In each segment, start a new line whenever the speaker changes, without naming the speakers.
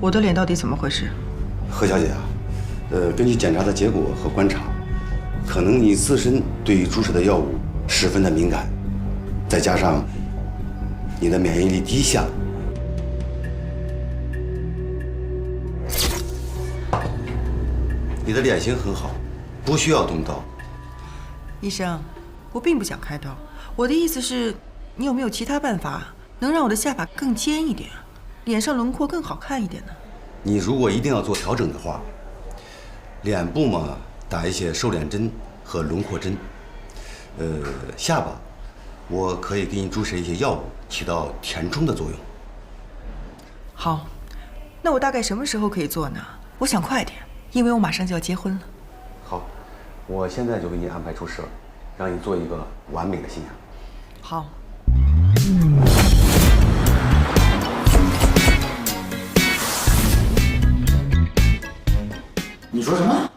我的脸到底怎么回事？
何小姐啊，根据检查的结果和观察，可能你自身对于注射的药物十分的敏感，再加上你的免疫力低下，你的脸型很好，不需要动刀。
医生，我并不想开刀，我的意思是，你有没有其他办法能让我的下巴更尖一点，脸上轮廓更好看一点呢？
你如果一定要做调整的话，脸部嘛，打一些瘦脸针和轮廓针。下巴，我可以给你注射一些药物，起到填充的作用。
好，那我大概什么时候可以做呢？我想快点，因为我马上就要结婚了。
好，我现在就给你安排注射，让你做一个完美的新娘。
好。
你说什么？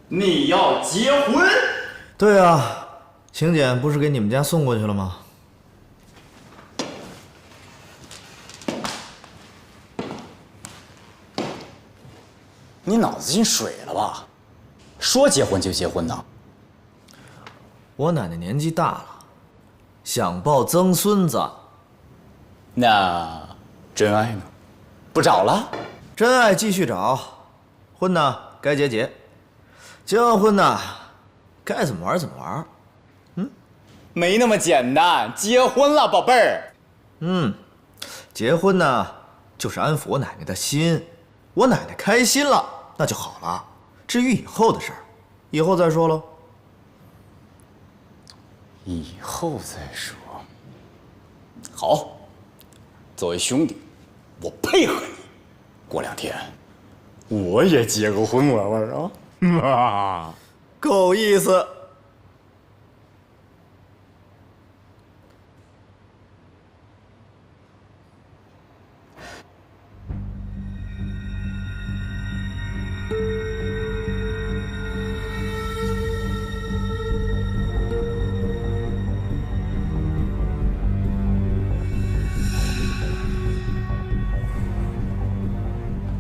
你要结婚？
对啊，请柬不是给你们家送过去了吗？
你脑子进水了吧？说结婚就结婚呢？
我奶奶年纪大了，想抱曾孙子。
那真爱呢？不找了？
真爱继续找，婚呢该结结，结完婚呢该怎么玩怎么玩。
没那么简单，结婚了，宝贝儿。
结婚呢就是安抚我奶奶的心，我奶奶开心了那就好了。至于以后的事儿，以后再说喽。
以后再说。好，作为兄弟，我配合你。过2天，我也结个婚玩玩啊！
够意思。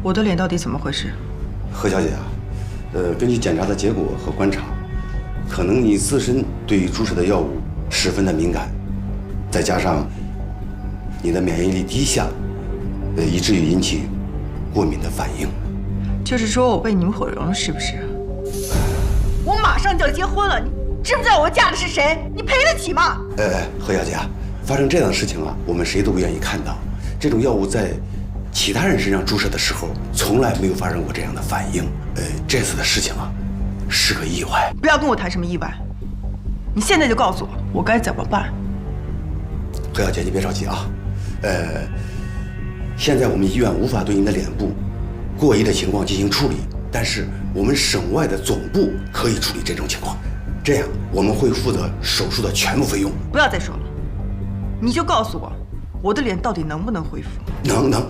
我的脸到底怎么回事？
何小姐啊，根据检查的结果和观察，可能你自身对于注射的药物十分的敏感，再加上你的免疫力低下，以至于引起过敏的反应。
就是说我被你们毁容了，是不是？我马上就要结婚了，你知不知道我嫁的是谁？你赔得起吗？
何小姐啊，发生这样的事情啊，我们谁都不愿意看到。这种药物在其他人身上注射的时候，从来没有发生过这样的反应。这次的事情啊，是个意外。
不要跟我谈什么意外，你现在就告诉我，我该怎么办？
何小姐，你别着急啊。现在我们医院无法对您的脸部过激的情况进行处理，但是我们省外的总部可以处理这种情况。这样我们会负责手术的全部费用。
不要再说了，你就告诉我，我的脸到底能不能恢复？
能，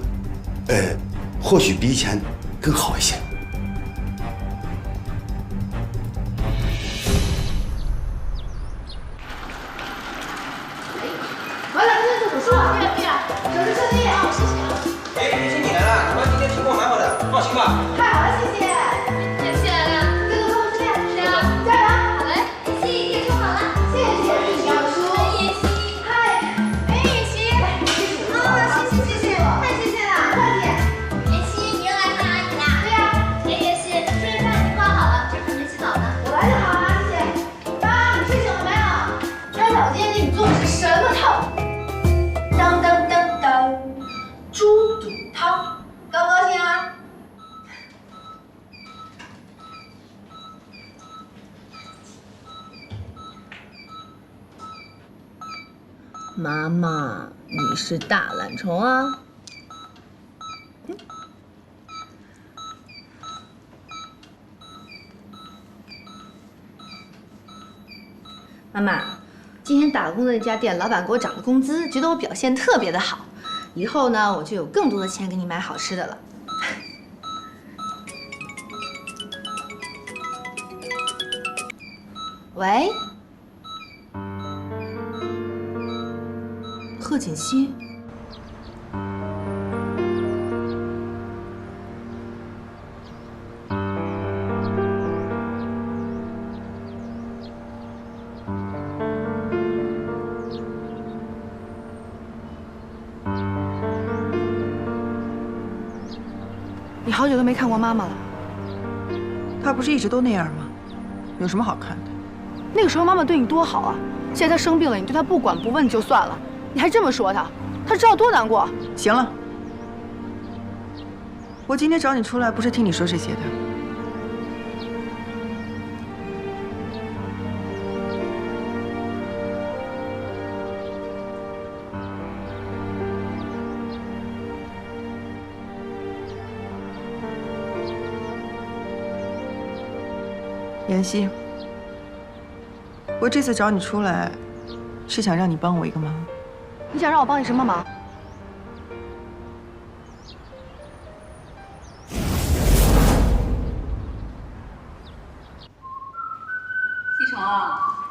或许比以前更好一些。
完了，今天做手术啊！对呀，手术顺利啊！谢谢啊。
哎，是你来了，我今天情况蛮好的，放心吧。
太好了，谢谢。妍希来了，这个客户是练是啊，加油！好嘞，妍希验收好了，谢谢。杨叔，妍希，嗨，妍希，啊，谢谢，太谢谢了，客气。妍希，你又来看阿姨啦？对呀。妍希，这一饭已经挂好了，准备洗澡呢。我来就好啊，谢谢。爸，你睡醒了没有？张小今天给你做的是什么汤？当当当当，猪肚汤，高不高兴啊？
妈妈，你是大懒虫啊！妈妈，今天打工的那家店老板给我涨了工资，觉得我表现特别的好，以后呢我就有更多的钱给你买好吃的了。喂，贺锦熙。你好久都没看过妈妈了。
她不是一直都那样吗？有什么好看的？
那个时候妈妈对你多好啊！现在她生病了，你对她不管不问就算了，你还这么说她，她知道多难过。
行了，我今天找你出来不是听你说这些的。妍希，我这次找你出来，是想让你帮我一个忙。
你想让我帮你什么忙？
西城啊，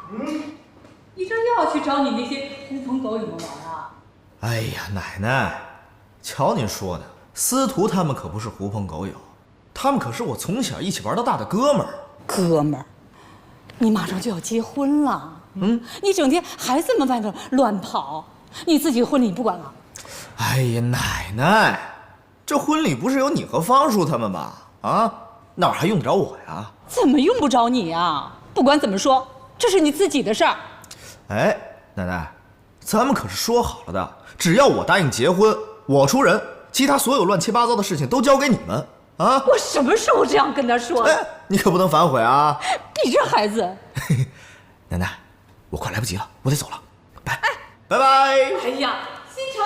医生又要去找你那些狐朋狗友们玩啊？
哎呀，奶奶，瞧您说的，司徒他们可不是狐朋狗友，他们可是我从小一起玩到大的哥们儿。
哥们儿，你马上就要结婚了，你整天还这么外头乱跑，你自己的婚礼你不管了？
哎呀，奶奶，这婚礼不是有你和方叔他们吗？啊，哪还用得着我呀？
怎么用不着你啊？不管怎么说，这是你自己的事儿。
哎，奶奶，咱们可是说好了的，只要我答应结婚，我出人，其他所有乱七八糟的事情都交给你们啊！
我什么时候这样跟他说的？
哎，你可不能反悔啊！
你这孩子，
奶奶，我快来不及了，我得走了，拜拜拜。
哎呀，西城，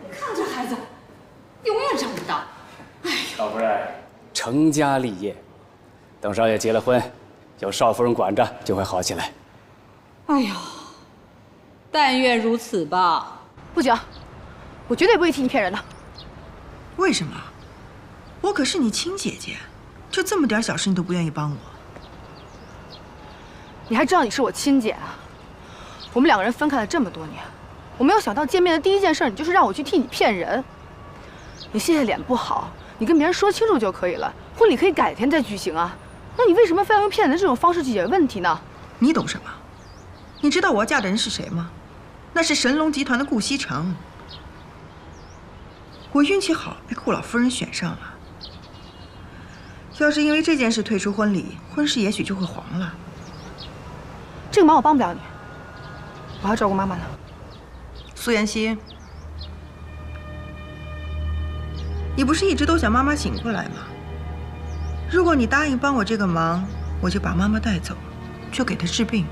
你看这孩子，永远长不大。
少夫人，成家立业，等少爷结了婚，有少夫人管着就会好起来。
哎呀，但愿如此吧。
不行，我绝对不会替你骗人的。
为什么？我可是你亲姐姐，就这么点小事你都不愿意帮我？
你还知道你是我亲姐啊？我们两个人分开了这么多年，我没有想到见面的第一件事，你就是让我去替你骗人。你现在脸不好，你跟别人说清楚就可以了，婚礼可以改天再举行啊。那你为什么非要用骗人的这种方式去解决问题呢？
你懂什么？你知道我要嫁的人是谁吗？那是神龙集团的顾西城。我运气好，被顾老夫人选上了。要是因为这件事退出婚礼，婚事也许就会黄了。
这个忙我帮不了你，我还要照顾妈妈呢。
苏妍希，你不是一直都想妈妈醒过来吗？如果你答应帮我这个忙，我就把妈妈带走，就给她治病。